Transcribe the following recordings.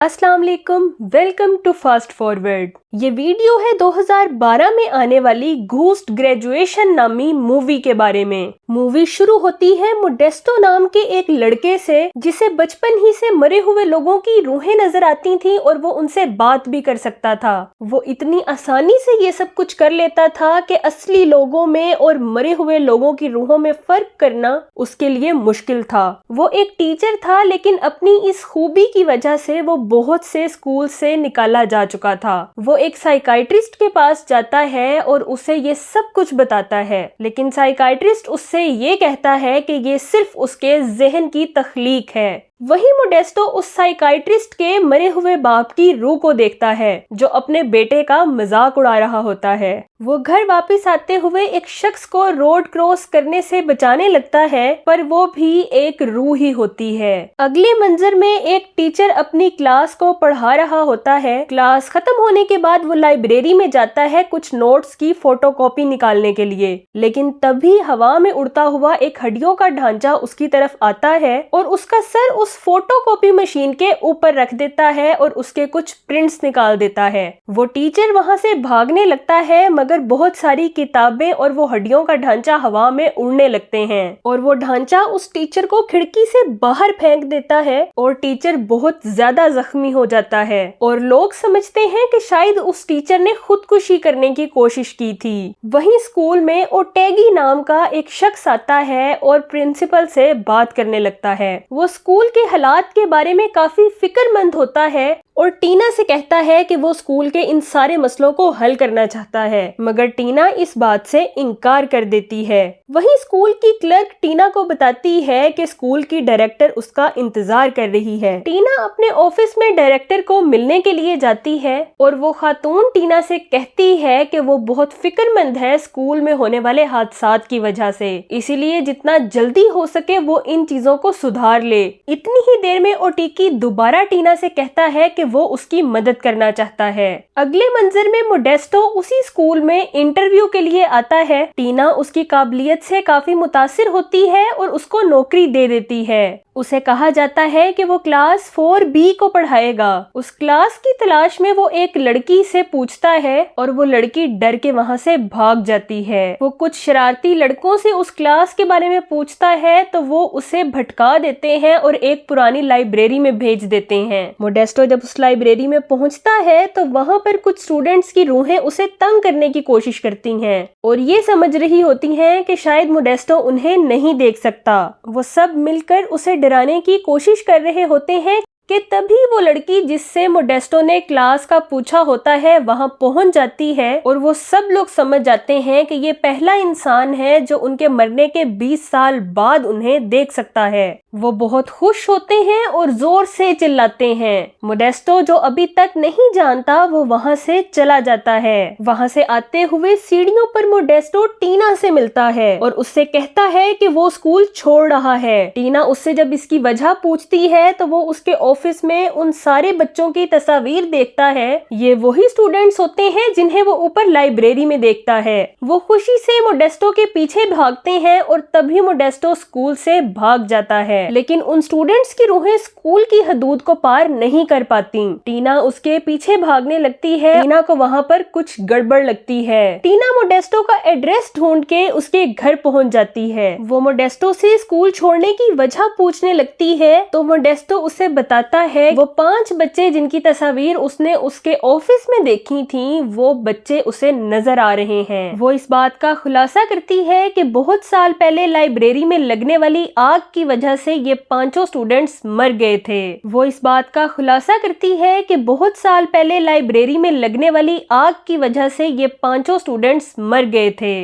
अस्सलाम वालेकुम, welcome to fast forward. ये वीडियो है 2012 में आने वाली घोस्ट ग्रेजुएशन नामी मूवी के बारे में। मूवी शुरू होती है मोडेस्टो नाम के एक लड़के से जिसे बचपन ही से मरे हुए लोगों की रूहें नजर आती थीं और वो उनसे बात भी कर सकता था। वो इतनी आसानी से ये सब कुछ कर लेता था कि असली लोगों में और मरे हुए लोगों की रूहों में फर्क करना उसके लिए मुश्किल था। वो एक टीचर था, लेकिन अपनी इस खूबी की वजह से वो बहुत से स्कूल से निकाला जा चुका था। वो एक साइकाइट्रिस्ट के पास जाता है और उसे ये सब कुछ बताता है, लेकिन साइकाइट्रिस्ट उससे ये कहता है कि ये सिर्फ उसके जहन की तख्लीक है। वही मोडेस्टो उस साइकाइट्रिस्ट के मरे हुए बाप की रूह को देखता है जो अपने बेटे का मजाक उड़ा रहा होता है। वो घर वापस आते हुए एक शख्स को रोड क्रॉस करने से बचाने लगता है, पर वो भी एक रूह ही होती है। अगले मंजर में एक टीचर अपनी क्लास को पढ़ा रहा होता है। क्लास खत्म होने के बाद वो लाइब्रेरी में जाता है कुछ नोट्स की फोटोकॉपी निकालने के लिए, लेकिन तभी हवा में उड़ता हुआ एक हड्डियों का ढांचा उसकी तरफ आता है और उसका सर उस फोटोकॉपी मशीन के ऊपर रख देता है और उसके कुछ प्रिंट्स निकाल देता है। वो टीचर वहां से भागने लगता है, मगर बहुत सारी किताबें और वो हड्डियों का ढांचा हवा में उड़ने लगते हैं और वो ढांचा उस टीचर को खिड़की से बाहर फेंक देता है और टीचर बहुत ज्यादा जख्मी हो जाता है और लोग समझते हैं कि शायद उस टीचर ने खुदकुशी करने की कोशिश की थी। वहीं स्कूल में ओटेगी नाम का एक शख्स आता है और प्रिंसिपल से बात करने लगता है। वो स्कूल के हालात के बारे में काफी फिक्रमंद होता है और टीना से कहता है कि वो स्कूल के इन सारे मसलों को हल करना चाहता है, मगर टीना इस बात से इनकार कर देती है। वहीं स्कूल की क्लर्क टीना को बताती है कि स्कूल की डायरेक्टर उसका इंतजार कर रही है। टीना अपने ऑफिस में डायरेक्टर को मिलने के लिए जाती है और वो खातून टीना से कहती है कि वो बहुत फिक्रमंद है स्कूल में होने वाले हादसात की वजह से, इसीलिए जितना जल्दी हो सके वो इन चीजों को सुधार ले। इतनी ही देर में ओटीकी दोबारा टीना से कहता है कि वो उसकी मदद करना चाहता है। अगले मंजर में मोडेस्टो उसी स्कूल में इंटरव्यू के लिए आता है। टीना उसकी काबिलियत से काफी मुतासिर होती है और उसको नौकरी दे देती है। उसे कहा जाता है कि वो क्लास 4B को पढ़ाएगा। उस क्लास की तलाश में वो एक लड़की से पूछता है और वो लड़की डर के वहाँ से भाग जाती है। वो कुछ शरारती लड़कों से उस क्लास के बारे में पूछता है तो वो उसे भटका देते हैं और एक पुरानी लाइब्रेरी में भेज देते हैं। मोडेस्टो जब उस लाइब्रेरी में पहुंचता है तो वहाँ पर कुछ स्टूडेंट्स की रूहें उसे तंग करने की कोशिश करती हैं और ये समझ रही होती हैं कि शायद मोडेस्टो उन्हें नहीं देख सकता। वो सब मिलकर उसे डराने की कोशिश कर रहे होते हैं कि तभी वो लड़की जिससे मोडेस्टो ने क्लास का पूछा होता है वहां पहुंच जाती है और वो सब लोग समझ जाते हैं कि ये पहला इंसान है जो उनके मरने के 20 साल बाद उन्हें देख सकता है। वो बहुत खुश होते हैं और जोर से चिल्लाते हैं। मोडेस्टो जो अभी तक नहीं जानता वो वहां से चला जाता है। वहां से आते हुए सीढ़ियों पर मोडेस्टो टीना से मिलता है और उससे कहता है कि वो स्कूल छोड़ रहा है। टीना उससे जब इसकी वजह पूछती है तो वो उसके ऑफिस में उन सारे बच्चों की तस्वीर देखता है। ये वही स्टूडेंट्स होते हैं जिन्हें वो ऊपर लाइब्रेरी में देखता है। वो खुशी से मोडेस्टो के पीछे भागते हैं और तभी मोडेस्टो स्कूल से भाग जाता है, लेकिन उन स्टूडेंट्स की रूहें स्कूल की हदूद को पार नहीं कर पाती। टीना उसके पीछे भागने लगती है। टीना को वहाँ पर कुछ गड़बड़ लगती है। टीना मोडेस्टो का एड्रेस ढूंढ के उसके घर पहुँच जाती है। वो मोडेस्टो से स्कूल छोड़ने की वजह पूछने लगती है तो मोडेस्टो उसे बताता है वो 5 बच्चे जिनकी तस्वीर उसने उसके ऑफिस में देखी थी, वो बच्चे उसे नजर आ रहे हैं। वो इस बात का खुलासा करती है कि बहुत साल पहले लाइब्रेरी में लगने वाली आग की वजह से ये 5 स्टूडेंट्स मर गए थे। वो इस बात का खुलासा करती है कि बहुत साल पहले लाइब्रेरी में लगने वाली आग की वजह से ये 5 स्टूडेंट्स मर गए थे।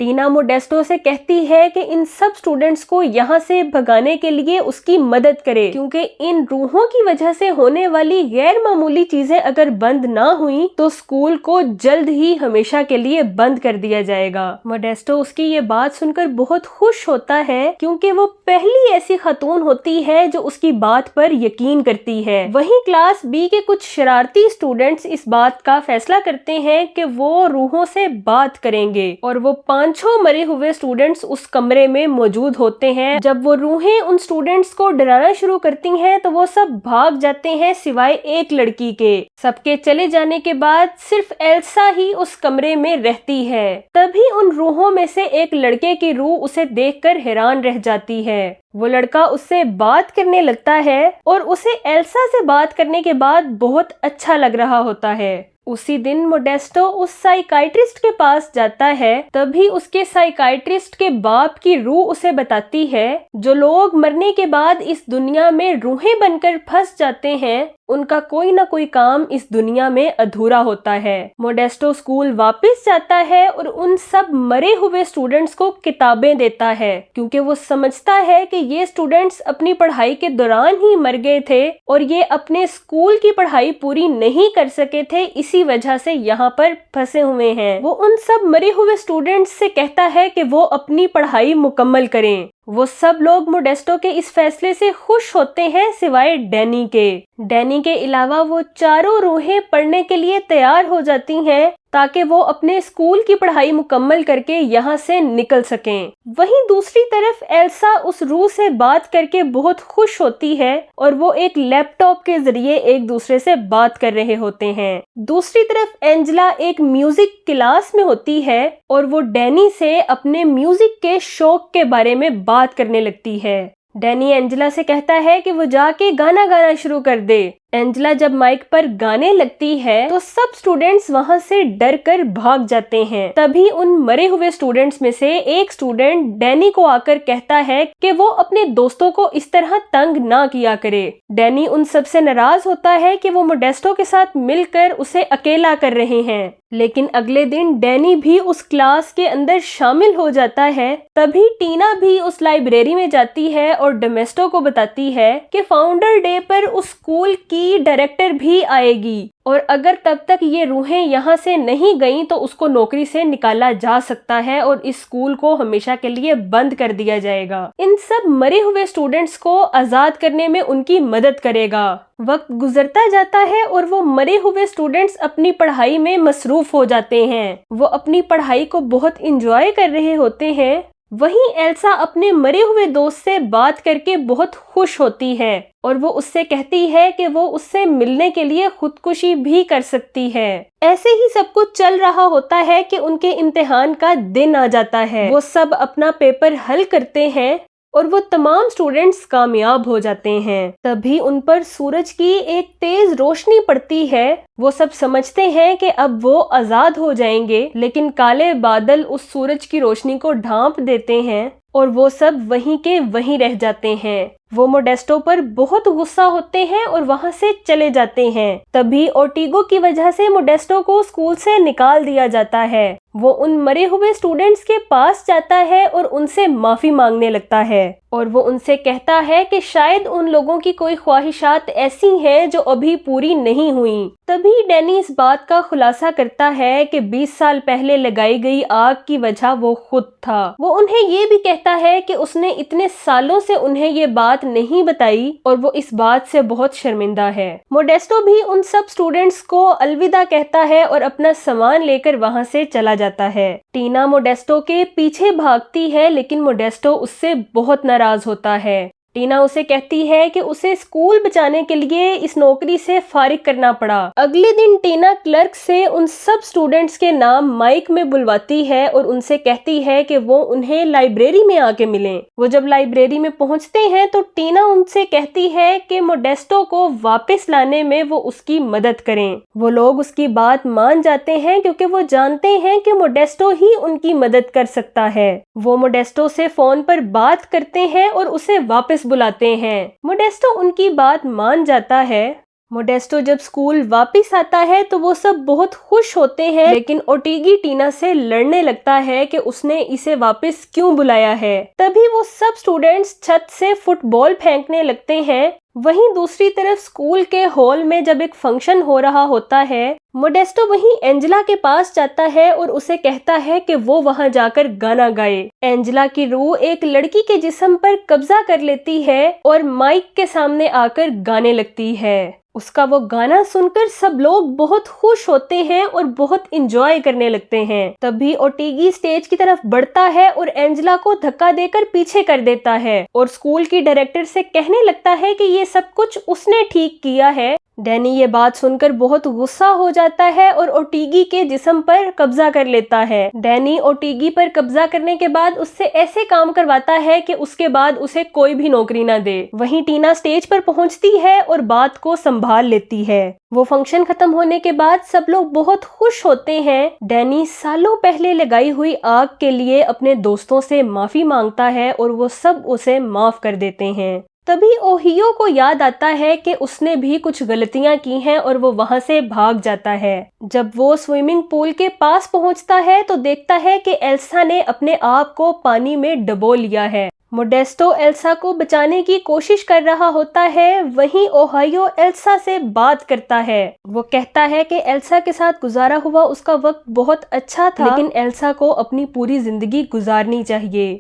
टीना मोडेस्टो से कहती है कि इन सब स्टूडेंट्स को यहाँ से भगाने के लिए उसकी मदद करे, क्योंकि इन रूहों की वजह से होने वाली गैर मामूली चीजें अगर बंद ना हुई तो स्कूल को जल्द ही हमेशा के लिए बंद कर दिया जाएगा। मोडेस्टो उसकी ये बात सुनकर बहुत खुश होता है, क्योंकि वो पहली ऐसी खातून होती है जो उसकी बात पर यकीन करती है। वहीं क्लास B के कुछ शरारती स्टूडेंट्स इस बात का फैसला करते हैं कि वो रूहों से बात करेंगे और वो पांचों मरे हुए स्टूडेंट्स उस कमरे में मौजूद होते हैं। जब वो रूहें उन स्टूडेंट्स को डराना शुरू करती हैं तो वो सब भाग जाते हैं सिवाय एक लड़की के। सबके चले जाने के बाद सिर्फ एल्सा ही उस कमरे में रहती है। तभी उन रूहों में से एक लड़के की रूह उसे देखकर हैरान रह जाती है। वो लड़का उससे बात करने लगता है और उसे एल्सा से बात करने के बाद बहुत अच्छा लग रहा होता है। उसी दिन मोडेस्टो उस साइकाइट्रिस्ट के पास जाता है। तभी उसके साइकाइट्रिस्ट के बाप की रूह उसे बताती है जो लोग मरने के बाद इस दुनिया में रूहें बनकर फंस जाते हैं, उनका कोई ना कोई काम इस दुनिया में अधूरा होता है। मोडेस्टो स्कूल वापस जाता है और उन सब मरे हुए स्टूडेंट्स को किताबें देता है, क्योंकि वो समझता है कि ये स्टूडेंट्स अपनी पढ़ाई के दौरान ही मर गए थे और ये अपने स्कूल की पढ़ाई पूरी नहीं कर सके थे, इसी वजह से यहाँ पर फंसे हुए हैं। वो उन सब मरे हुए स्टूडेंट्स से कहता है कि वो अपनी पढ़ाई मुकम्मल करें। वो सब लोग मोडेस्टो के इस फैसले से खुश होते हैं सिवाय डैनी के। डैनी के अलावा वो चारों रूहें पढ़ने के लिए तैयार हो जाती हैं ताकि वो अपने स्कूल की पढ़ाई मुकम्मल करके यहाँ से निकल सकें। वहीं दूसरी तरफ एल्सा उस रूह से बात करके बहुत खुश होती है और वो एक लैपटॉप के जरिए एक दूसरे से बात कर रहे होते हैं। दूसरी तरफ एंजेला एक म्यूजिक क्लास में होती है और वो डैनी से अपने म्यूजिक के शौक के बारे में बात करने लगती है। डैनी एंजेला से कहता है कि वो जाके गाना गाना शुरू कर दे। एंजेला जब माइक पर गाने लगती है तो सब स्टूडेंट्स वहां से डर कर भाग जाते हैं। तभी उन मरे हुए स्टूडेंट्स में से एक स्टूडेंट डैनी को आकर कहता है कि वो अपने दोस्तों को इस तरह तंग ना किया करे। डैनी उन सब से नाराज होता है कि वो मोडेस्टो के साथ मिलकर उसे अकेला कर रहे हैं। लेकिन अगले दिन डैनी भी उस क्लास के अंदर शामिल हो जाता है। तभी टीना भी उस लाइब्रेरी में जाती है और डोमेस्टो को बताती है कि फाउंडर डे पर उस स्कूल की डायरेक्टर भी आएगी और अगर तब तक ये रूहें यहाँ से नहीं गईं तो उसको नौकरी से निकाला जा सकता है और इस स्कूल को हमेशा के लिए बंद कर दिया जाएगा। इन सब मरे हुए स्टूडेंट्स को आजाद करने में उनकी मदद करेगा। वक्त गुजरता जाता है और वो मरे हुए स्टूडेंट्स अपनी पढ़ाई में मसरूफ हो जाते हैं। वो अपनी पढ़ाई को बहुत इंजॉय कर रहे होते हैं। वहीं एल्सा अपने मरे हुए दोस्त से बात करके बहुत खुश होती है और वो उससे कहती है कि वो उससे मिलने के लिए खुदकुशी भी कर सकती है। ऐसे ही सब कुछ चल रहा होता है कि उनके इम्तिहान का दिन आ जाता है। वो सब अपना पेपर हल करते हैं और वो तमाम स्टूडेंट्स कामयाब हो जाते हैं। तभी उन पर सूरज की एक तेज रोशनी पड़ती है। वो सब समझते हैं कि अब वो आजाद हो जाएंगे, लेकिन काले बादल उस सूरज की रोशनी को ढांप देते हैं और वो सब वहीं के वहीं रह जाते हैं। वो मोडेस्टो पर बहुत गुस्सा होते हैं और वहां से चले जाते हैं। तभी ओर्टिगो की वजह से मोडेस्टो को स्कूल से निकाल दिया जाता है। वो उन मरे हुए स्टूडेंट्स के पास जाता है और उनसे माफी मांगने लगता है और वो उनसे कहता है कि शायद उन लोगों की कोई ख्वाहिशात ऐसी हैं जो अभी पूरी नहीं हुई। तभी डैनी इस बात का खुलासा करता है कि 20 साल पहले लगाई गई आग की वजह वो खुद था। वो उन्हें ये भी कहता है कि उसने इतने सालों से उन्हें ये बात नहीं बताई और वो इस बात से बहुत शर्मिंदा है। मोडेस्टो भी उन सब स्टूडेंट्स को अलविदा कहता है और अपना सामान लेकर वहां से चला जाता है। टीना मोडेस्टो के पीछे भागती है, लेकिन मोडेस्टो उससे बहुत नाराज होता है। टीना उसे कहती है कि उसे स्कूल बचाने के लिए इस नौकरी से फारिग करना पड़ा। अगले दिन टीना क्लर्क से उन सब स्टूडेंट्स के नाम माइक में बुलवाती है और उनसे कहती है कि वो उन्हें लाइब्रेरी में आके मिलें। वो जब लाइब्रेरी में पहुंचते हैं तो टीना उनसे कहती है कि मोडेस्टो को वापस लाने में वो उसकी मदद करें। वो लोग उसकी बात मान जाते हैं क्योंकि वो जानते हैं कि मोडेस्टो ही उनकी मदद कर सकता है। वो मोडेस्टो से फोन पर बात करते हैं और उसे वापस बुलाते हैं। मोडेस्टो उनकी बात मान जाता है। मोडेस्टो जब स्कूल वापस आता है तो वो सब बहुत खुश होते हैं, लेकिन ओर्टिगी टीना से लड़ने लगता है कि उसने इसे वापस क्यों बुलाया है। तभी वो सब स्टूडेंट्स छत से फुटबॉल फेंकने लगते हैं। वहीं दूसरी तरफ स्कूल के हॉल में जब एक फंक्शन हो रहा होता है, मोडेस्टो वहीं एंजेला के पास जाता है और उसे कहता है कि वो वहां जाकर गाना गाए। एंजेला की रूह एक लड़की के जिस्म पर कब्जा कर लेती है और माइक के सामने आकर गाने लगती है। اس کا وہ گانا سن کر سب لوگ بہت خوش ہوتے ہیں اور بہت انجوائے کرنے لگتے ہیں۔ تبھی اوٹیگی اسٹیج کی طرف بڑھتا ہے اور اینجلا کو دھکا دے کر پیچھے کر دیتا ہے اور اسکول کی ڈائریکٹر سے کہنے لگتا ہے کہ یہ سب کچھ اس نے ٹھیک کیا ہے۔ ڈینی یہ بات سن کر بہت غصہ ہو جاتا ہے اور اوٹیگی کے جسم پر قبضہ کر لیتا ہے۔ ڈینی اوٹیگی پر قبضہ کرنے کے بعد اس سے ایسے کام کرواتا ہے کہ اس کے بعد اسے کوئی بھی نوکری نہ دے۔ وہیں ٹینا اسٹیج پر پہنچتی ہے اور بات کو سنبھال لیتی ہے۔ وہ فنکشن ختم ہونے کے بعد سب لوگ بہت خوش ہوتے ہیں۔ ڈینی سالوں پہلے لگائی ہوئی آگ کے لیے اپنے دوستوں سے معافی مانگتا ہے اور وہ سب اسے معاف کر دیتے ہیں۔ تبھی اوہیو کو یاد آتا ہے کہ اس نے بھی کچھ غلطیاں کی ہیں اور وہ وہاں سے بھاگ جاتا ہے۔ جب وہ سوئمنگ پول کے پاس پہنچتا ہے تو دیکھتا ہے کہ ایلسا نے اپنے آپ کو پانی میں ڈبو لیا ہے۔ موڈیسٹو ایلسا کو بچانے کی کوشش کر رہا ہوتا ہے، وہیں اوہیو ایلسا سے بات کرتا ہے۔ وہ کہتا ہے کہ ایلسا کے ساتھ گزارا ہوا اس کا وقت بہت اچھا تھا، لیکن ایلسا کو اپنی پوری زندگی گزارنی چاہیے،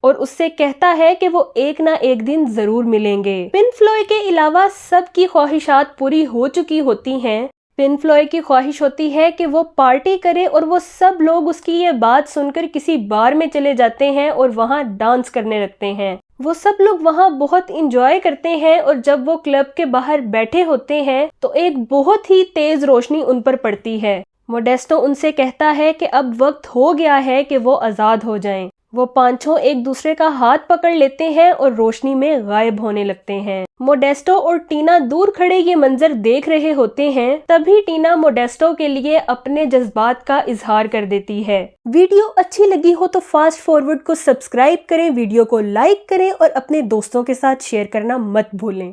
اور اس سے کہتا ہے کہ وہ ایک نہ ایک دن ضرور ملیں گے۔ پن فلوئے کے علاوہ سب کی خواہشات پوری ہو چکی ہوتی ہیں۔ پن فلوئے کی خواہش ہوتی ہے کہ وہ پارٹی کرے اور وہ سب لوگ اس کی یہ بات سن کر کسی بار میں چلے جاتے ہیں اور وہاں ڈانس کرنے لگتے ہیں۔ وہ سب لوگ وہاں بہت انجوائے کرتے ہیں اور جب وہ کلب کے باہر بیٹھے ہوتے ہیں تو ایک بہت ہی تیز روشنی ان پر پڑتی ہے۔ موڈیسٹو ان سے کہتا ہے کہ اب وقت ہو گیا ہے کہ وہ آزاد ہو جائیں۔ وہ پانچوں ایک دوسرے کا ہاتھ پکڑ لیتے ہیں اور روشنی میں غائب ہونے لگتے ہیں۔ موڈیسٹو اور ٹینا دور کھڑے یہ منظر دیکھ رہے ہوتے ہیں، تبھی ٹینا موڈیسٹو کے لیے اپنے جذبات کا اظہار کر دیتی ہے۔ ویڈیو اچھی لگی ہو تو فاسٹ فارورڈ کو سبسکرائب کریں، ویڈیو کو لائک کریں اور اپنے دوستوں کے ساتھ شیئر کرنا مت بھولیں۔